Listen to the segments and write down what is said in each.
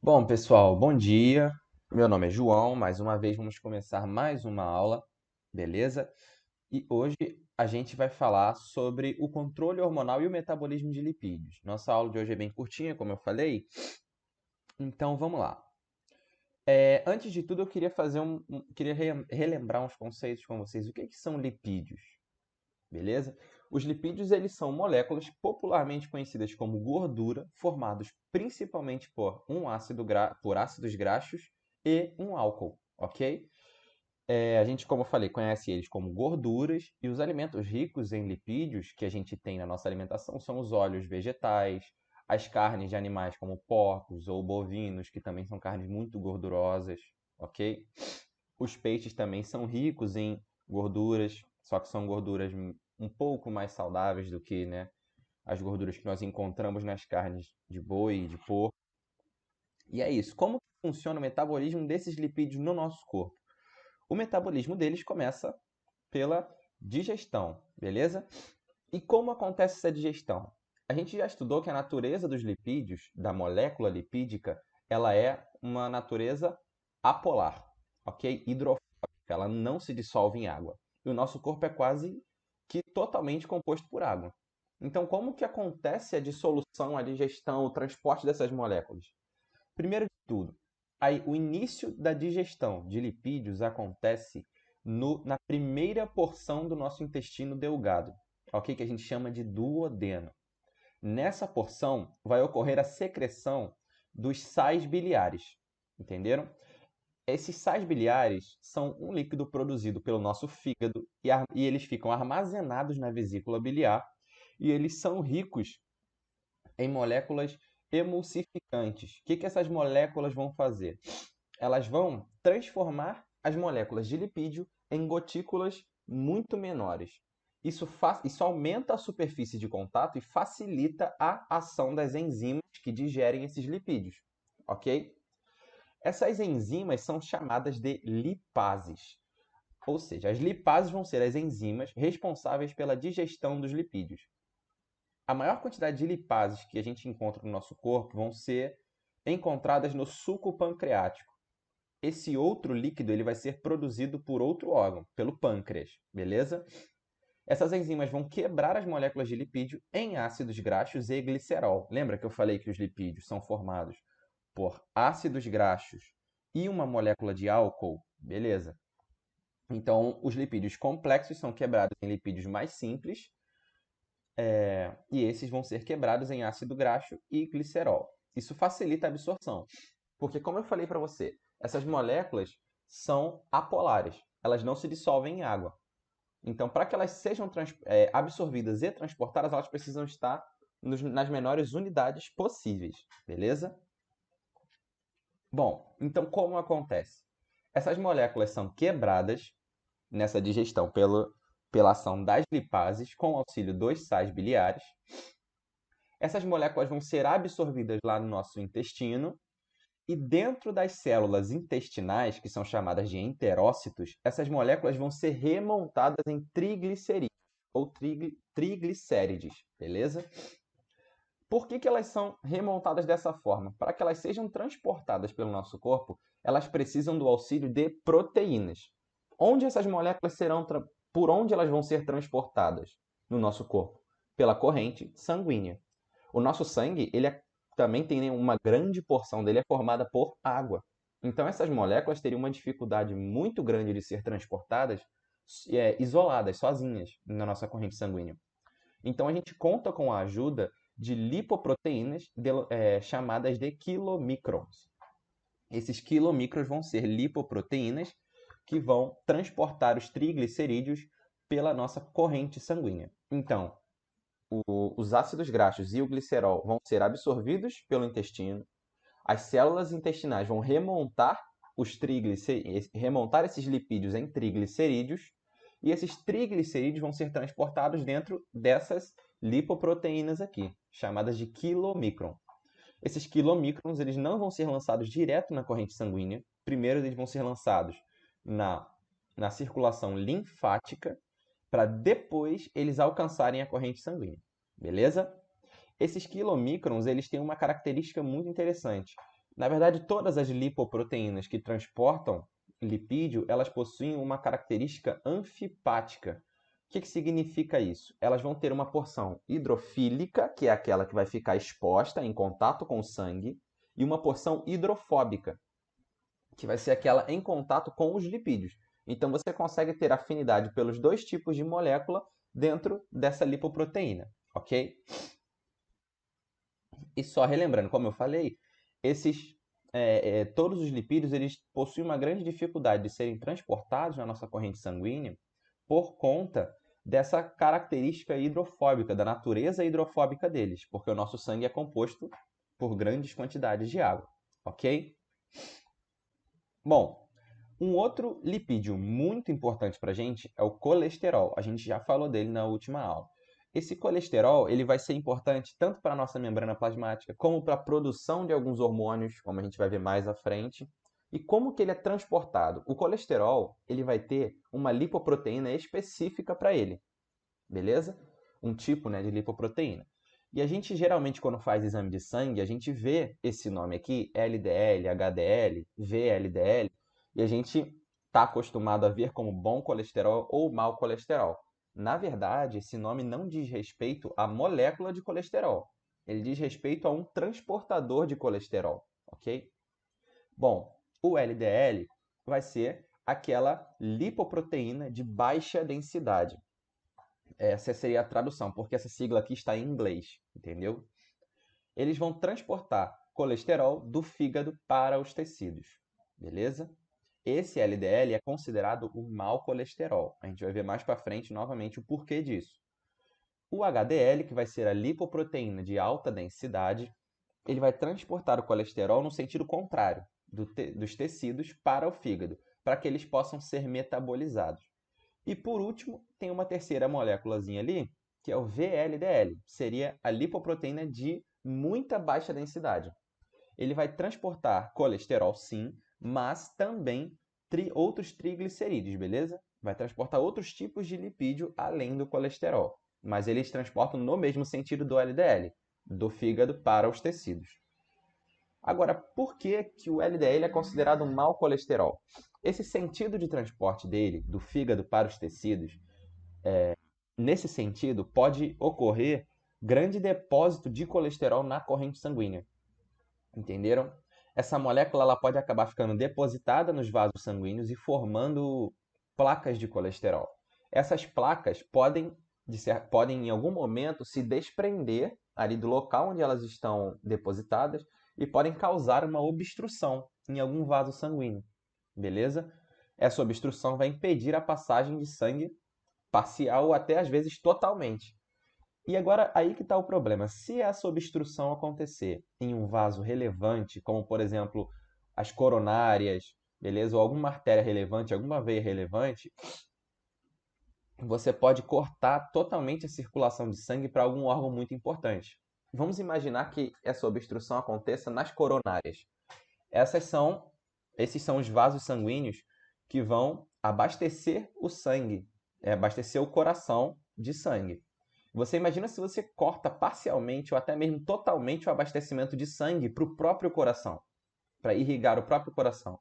Bom, pessoal, bom dia. Meu nome é João. Mais uma vez vamos começar mais uma aula, beleza? E hoje a gente vai falar sobre o controle hormonal e o metabolismo de lipídios. Nossa aula de hoje é bem curtinha, como eu falei, então vamos lá. Antes de tudo, eu queria relembrar uns conceitos com vocês. O que são lipídios? Beleza? Os lipídios eles são moléculas popularmente conhecidas como gordura, formados principalmente por ácidos graxos e um álcool, ok? A gente, como eu falei, conhece eles como gorduras e os alimentos ricos em lipídios que a gente tem na nossa alimentação são os óleos vegetais, as carnes de animais como porcos ou bovinos, que também são carnes muito gordurosas, ok? Os peixes também são ricos em gorduras, só que são gorduras um pouco mais saudáveis do que, né, as gorduras que nós encontramos nas carnes de boi e de porco. E é isso. Como funciona o metabolismo desses lipídios no nosso corpo? O metabolismo deles começa pela digestão, beleza? E como acontece essa digestão? A gente já estudou que a natureza dos lipídios, da molécula lipídica, ela é uma natureza apolar, ok? Hidrofóbica, ela não se dissolve em água. E o nosso corpo é quase que totalmente composto por água. Então, como que acontece a dissolução, a digestão, o transporte dessas moléculas? Primeiro de tudo, o início da digestão de lipídios acontece na primeira porção do nosso intestino delgado, ok? Que a gente chama de duodeno. Nessa porção vai ocorrer a secreção dos sais biliares, entenderam? Esses sais biliares são um líquido produzido pelo nosso fígado e eles ficam armazenados na vesícula biliar e eles são ricos em moléculas emulsificantes. O que essas moléculas vão fazer? Elas vão transformar as moléculas de lipídio em gotículas muito menores. Isso aumenta a superfície de contato e facilita a ação das enzimas que digerem esses lipídios, ok? Essas enzimas são chamadas de lipases, ou seja, as lipases vão ser as enzimas responsáveis pela digestão dos lipídios. A maior quantidade de lipases que a gente encontra no nosso corpo vão ser encontradas no suco pancreático. Esse outro líquido ele vai ser produzido por outro órgão, pelo pâncreas, beleza? Essas enzimas vão quebrar as moléculas de lipídio em ácidos graxos e glicerol. Lembra que eu falei que os lipídios são formados por ácidos graxos e uma molécula de álcool? Beleza. Então, os lipídios complexos são quebrados em lipídios mais simples, e esses vão ser quebrados em ácido graxo e glicerol. Isso facilita a absorção, porque, como eu falei para você, essas moléculas são apolares, elas não se dissolvem em água. Então, para que elas sejam absorvidas e transportadas, elas precisam estar nas menores unidades possíveis, beleza? Bom, então como acontece? Essas moléculas são quebradas nessa digestão pela ação das lipases com auxílio dos sais biliares. Essas moléculas vão ser absorvidas lá no nosso intestino e dentro das células intestinais, que são chamadas de enterócitos, essas moléculas vão ser remontadas em triglicerídeos ou triglicérides, beleza? Por que elas são remontadas dessa forma? Para que elas sejam transportadas pelo nosso corpo, elas precisam do auxílio de proteínas. Onde essas moléculas por onde elas vão ser transportadas no nosso corpo? Pela corrente sanguínea. O nosso sangue, também tem uma grande porção dele é formada por água. Então essas moléculas teriam uma dificuldade muito grande de ser transportadas isoladas, sozinhas, na nossa corrente sanguínea. Então a gente conta com a ajuda de lipoproteínas chamadas de quilomicrons. Esses quilomicrons vão ser lipoproteínas que vão transportar os triglicerídeos pela nossa corrente sanguínea. Então, os ácidos graxos e o glicerol vão ser absorvidos pelo intestino, as células intestinais vão remontar esses lipídios em triglicerídeos, e esses triglicerídeos vão ser transportados dentro dessas lipoproteínas aqui, chamadas de quilomicron. Esses quilomicrons eles não vão ser lançados direto na corrente sanguínea. Primeiro, eles vão ser lançados na circulação linfática, para depois eles alcançarem a corrente sanguínea. Beleza? Esses quilomicrons eles têm uma característica muito interessante. Na verdade, todas as lipoproteínas que transportam lipídio, elas possuem uma característica anfipática. O que significa isso? Elas vão ter uma porção hidrofílica, que é aquela que vai ficar exposta em contato com o sangue, e uma porção hidrofóbica, que vai ser aquela em contato com os lipídios. Então você consegue ter afinidade pelos dois tipos de molécula dentro dessa lipoproteína, ok? E só relembrando, como eu falei, todos os lipídios eles possuem uma grande dificuldade de serem transportados na nossa corrente sanguínea por conta dessa característica hidrofóbica, da natureza hidrofóbica deles, porque o nosso sangue é composto por grandes quantidades de água, ok? Bom, um outro lipídio muito importante para a gente é o colesterol. A gente já falou dele na última aula. Esse colesterol ele vai ser importante tanto para a nossa membrana plasmática, como para a produção de alguns hormônios, como a gente vai ver mais à frente. E como que ele é transportado? O colesterol ele vai ter uma lipoproteína específica para ele, beleza? Um tipo, né, de lipoproteína. E a gente geralmente, quando faz exame de sangue, a gente vê esse nome aqui, LDL, HDL, VLDL, e a gente está acostumado a ver como bom colesterol ou mau colesterol. Na verdade, esse nome não diz respeito à molécula de colesterol. Ele diz respeito a um transportador de colesterol, ok? Bom, o LDL vai ser aquela lipoproteína de baixa densidade. Essa seria a tradução, porque essa sigla aqui está em inglês, entendeu? Eles vão transportar colesterol do fígado para os tecidos, beleza? Esse LDL é considerado o mau colesterol. A gente vai ver mais para frente novamente o porquê disso. O HDL, que vai ser a lipoproteína de alta densidade, ele vai transportar o colesterol no sentido contrário, dos tecidos para o fígado, para que eles possam ser metabolizados. E por último, tem uma terceira moléculazinha ali, que é o VLDL, seria a lipoproteína de muita baixa densidade. Ele vai transportar colesterol sim, mas também outros triglicerídeos, beleza? Vai transportar outros tipos de lipídio além do colesterol, mas eles transportam no mesmo sentido do LDL, do fígado para os tecidos. Agora, por que o LDL é considerado um mau colesterol? Esse sentido de transporte dele, do fígado para os tecidos, nesse sentido, pode ocorrer grande depósito de colesterol na corrente sanguínea. Entenderam? Essa molécula ela pode acabar ficando depositada nos vasos sanguíneos e formando placas de colesterol. Essas placas podem em algum momento se desprender ali do local onde elas estão depositadas e podem causar uma obstrução em algum vaso sanguíneo. Beleza? Essa obstrução vai impedir a passagem de sangue parcial ou até às vezes totalmente. E agora aí que está o problema. Se essa obstrução acontecer em um vaso relevante, como por exemplo as coronárias, beleza? Ou alguma artéria relevante, alguma veia relevante, você pode cortar totalmente a circulação de sangue para algum órgão muito importante. Vamos imaginar que essa obstrução aconteça nas coronárias. Esses são os vasos sanguíneos que vão abastecer o sangue, abastecer o coração de sangue. Você imagina se você corta parcialmente ou até mesmo totalmente o abastecimento de sangue para o próprio coração, para irrigar o próprio coração.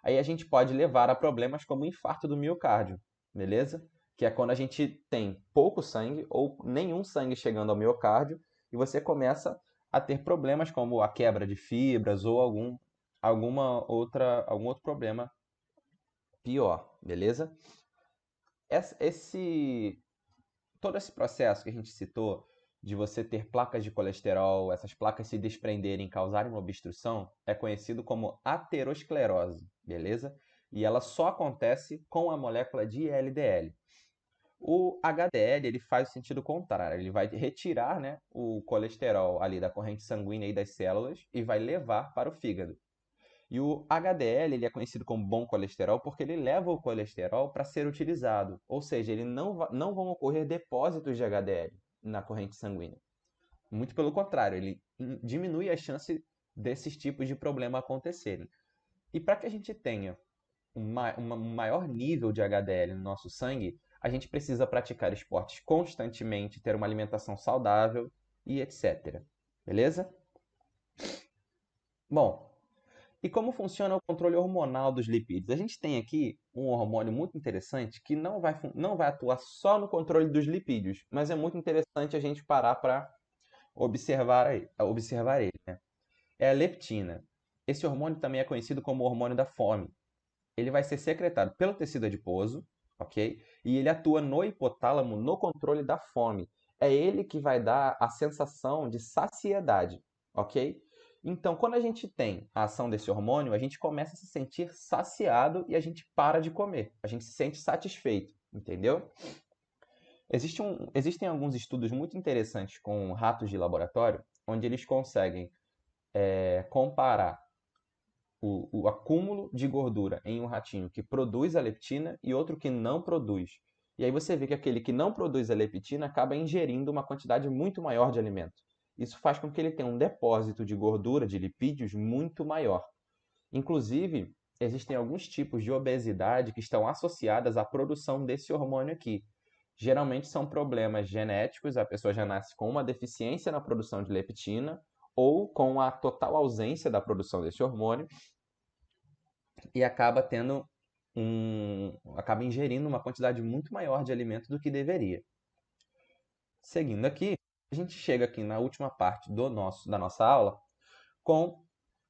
Aí a gente pode levar a problemas como o infarto do miocárdio, beleza? Que é quando a gente tem pouco sangue ou nenhum sangue chegando ao miocárdio e você começa a ter problemas como a quebra de fibras ou algum outro problema pior, beleza? Todo esse processo que a gente citou de você ter placas de colesterol, essas placas se desprenderem e causarem uma obstrução, é conhecido como aterosclerose, beleza? E ela só acontece com a molécula de LDL. O HDL ele faz o sentido contrário, ele vai retirar, né, o colesterol ali da corrente sanguínea e das células e vai levar para o fígado. E o HDL ele é conhecido como bom colesterol porque ele leva o colesterol para ser utilizado, ou seja, não vão ocorrer depósitos de HDL na corrente sanguínea. Muito pelo contrário, ele diminui a chance desses tipos de problema acontecerem. E para que a gente tenha um maior nível de HDL no nosso sangue, a gente precisa praticar esportes constantemente, ter uma alimentação saudável e etc. Beleza? Bom, E como funciona o controle hormonal dos lipídios? A gente tem aqui um hormônio muito interessante que não vai atuar só no controle dos lipídios, mas é muito interessante a gente parar para observar ele, né? É a leptina. Esse hormônio também é conhecido como hormônio da fome. Ele vai ser secretado pelo tecido adiposo, ok? E ele atua no hipotálamo no controle da fome. É ele que vai dar a sensação de saciedade, ok? Então, quando a gente tem a ação desse hormônio, a gente começa a se sentir saciado e a gente para de comer. A gente se sente satisfeito, entendeu? Existem alguns estudos muito interessantes com ratos de laboratório, onde eles conseguem comparar o acúmulo de gordura em um ratinho que produz a leptina e outro que não produz. E aí você vê que aquele que não produz a leptina acaba ingerindo uma quantidade muito maior de alimento. Isso faz com que ele tenha um depósito de gordura, de lipídios, muito maior. Inclusive, existem alguns tipos de obesidade que estão associadas à produção desse hormônio aqui. Geralmente são problemas genéticos, a pessoa já nasce com uma deficiência na produção de leptina ou com a total ausência da produção desse hormônio e acaba ingerindo uma quantidade muito maior de alimento do que deveria. Seguindo aqui, a gente chega aqui na última parte da nossa aula com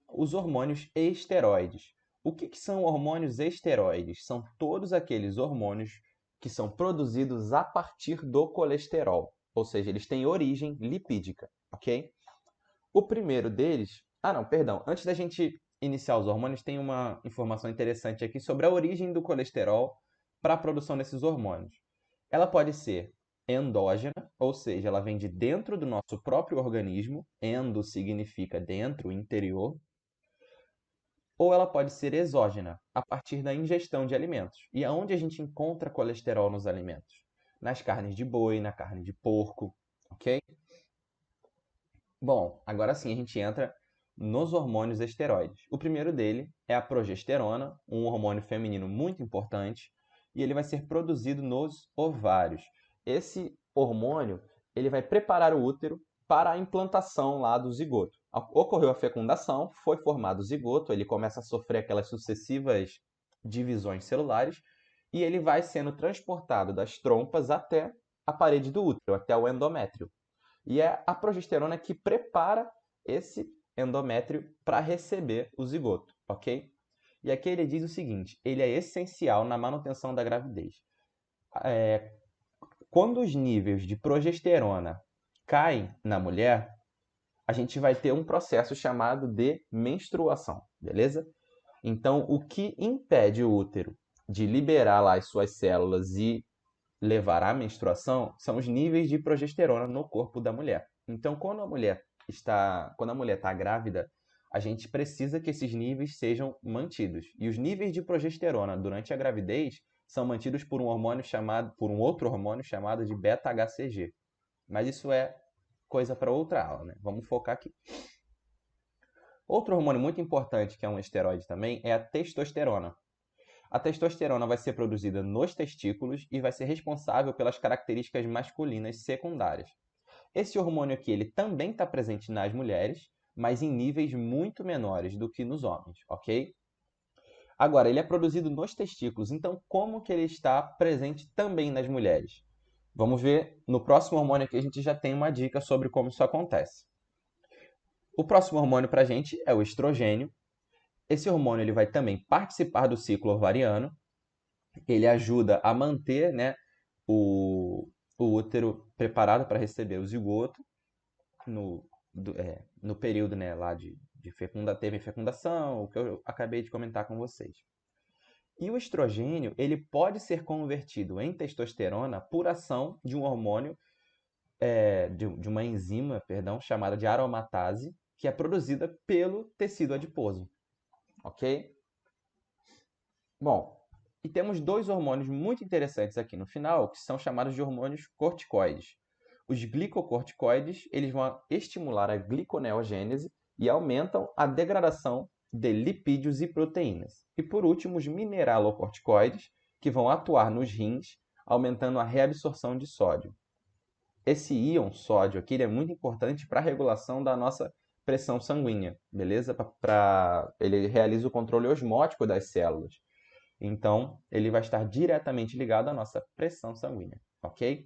os hormônios esteroides. O que são hormônios esteroides? São todos aqueles hormônios que são produzidos a partir do colesterol, ou seja, eles têm origem lipídica, ok? O primeiro deles... Ah, não, perdão. Antes da gente iniciar os hormônios, tem uma informação interessante aqui sobre a origem do colesterol para a produção desses hormônios. Ela pode ser endógena, ou seja, ela vem de dentro do nosso próprio organismo, endo significa dentro, interior, ou ela pode ser exógena, a partir da ingestão de alimentos. E aonde a gente encontra colesterol nos alimentos? Nas carnes de boi, na carne de porco, ok? Bom, agora sim a gente entra nos hormônios esteroides. O primeiro dele é a progesterona, um hormônio feminino muito importante, e ele vai ser produzido nos ovários. Esse hormônio, ele vai preparar o útero para a implantação lá do zigoto. Ocorreu a fecundação, foi formado o zigoto, ele começa a sofrer aquelas sucessivas divisões celulares e ele vai sendo transportado das trompas até a parede do útero, até o endométrio. E é a progesterona que prepara esse endométrio para receber o zigoto, ok? E aqui ele diz o seguinte: ele é essencial na manutenção da gravidez. Quando os níveis de progesterona caem na mulher, a gente vai ter um processo chamado de menstruação, beleza? Então, o que impede o útero de liberar lá as suas células e levar à menstruação são os níveis de progesterona no corpo da mulher. Então, quando a mulher está grávida, a gente precisa que esses níveis sejam mantidos. E os níveis de progesterona durante a gravidez são mantidos por um outro hormônio chamado de beta-HCG. Mas isso é coisa para outra aula, né? Vamos focar aqui. Outro hormônio muito importante, que é um esteroide também, é a testosterona. A testosterona vai ser produzida nos testículos e vai ser responsável pelas características masculinas secundárias. Esse hormônio aqui, ele também está presente nas mulheres, mas em níveis muito menores do que nos homens, ok? Agora, ele é produzido nos testículos, então como que ele está presente também nas mulheres? Vamos ver, no próximo hormônio aqui a gente já tem uma dica sobre como isso acontece. O próximo hormônio para a gente é o estrogênio. Esse hormônio ele vai também participar do ciclo ovariano. Ele ajuda a manter, né, o útero preparado para receber o zigoto no período, né, lá teve fecundação, o que eu acabei de comentar com vocês. E o estrogênio ele pode ser convertido em testosterona por ação de um hormônio, de uma enzima, perdão, chamada de aromatase, que é produzida pelo tecido adiposo, ok? Bom, e temos dois hormônios muito interessantes aqui no final, que são chamados de hormônios corticoides. Os glicocorticoides, eles vão estimular a gliconeogênese e aumentam a degradação de lipídios e proteínas. E por último, os mineralocorticoides, que vão atuar nos rins, aumentando a reabsorção de sódio. Esse íon sódio aqui é muito importante para a regulação da nossa pressão sanguínea, beleza? Ele realiza o controle osmótico das células. Então, ele vai estar diretamente ligado à nossa pressão sanguínea, ok?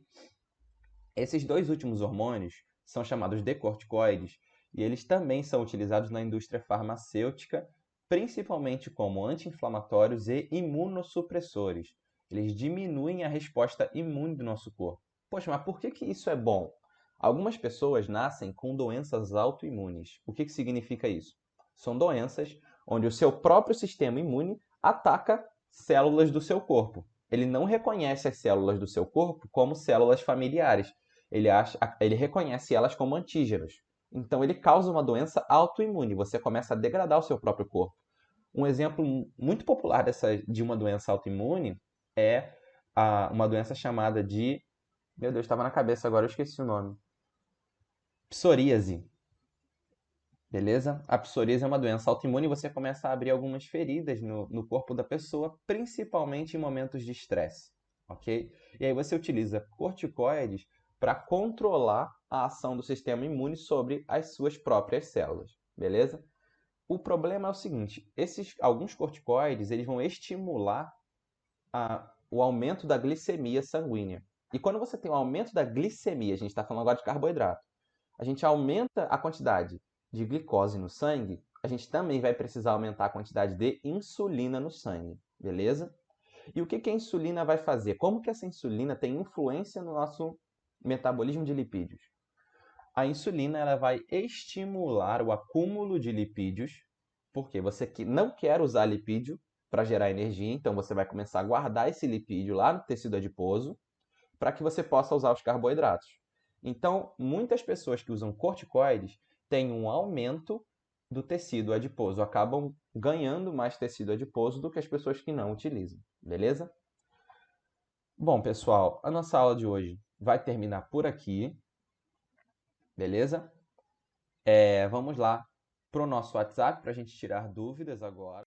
Esses dois últimos hormônios são chamados de corticoides e eles também são utilizados na indústria farmacêutica, principalmente como anti-inflamatórios e imunossupressores. Eles diminuem a resposta imune do nosso corpo. Poxa, mas por que isso é bom? Algumas pessoas nascem com doenças autoimunes. O que significa isso? São doenças onde o seu próprio sistema imune ataca células do seu corpo. Ele não reconhece as células do seu corpo como células familiares. Ele reconhece elas como antígenos. Então, ele causa uma doença autoimune. Você começa a degradar o seu próprio corpo. Um exemplo muito popular de uma doença autoimune é uma doença chamada de... Meu Deus, estava na cabeça agora, eu esqueci o nome. Psoríase. Beleza? A psoríase é uma doença autoimune e você começa a abrir algumas feridas no corpo da pessoa, principalmente em momentos de estresse, ok? E aí você utiliza corticoides para controlar a ação do sistema imune sobre as suas próprias células, beleza? O problema é o seguinte, alguns corticoides eles vão estimular o aumento da glicemia sanguínea. E quando você tem um aumento da glicemia, a gente está falando agora de carboidrato, a gente aumenta a quantidade de glicose no sangue, a gente também vai precisar aumentar a quantidade de insulina no sangue, beleza? E o que a insulina vai fazer? Como que essa insulina tem influência no nosso metabolismo de lipídios? A insulina ela vai estimular o acúmulo de lipídios, porque você não quer usar lipídio para gerar energia, então você vai começar a guardar esse lipídio lá no tecido adiposo, para que você possa usar os carboidratos. Então, muitas pessoas que usam corticoides têm um aumento do tecido adiposo, acabam ganhando mais tecido adiposo do que as pessoas que não utilizam, beleza? Bom, pessoal, a nossa aula de hoje vai terminar por aqui, beleza? Vamos lá para o nosso WhatsApp para a gente tirar dúvidas agora.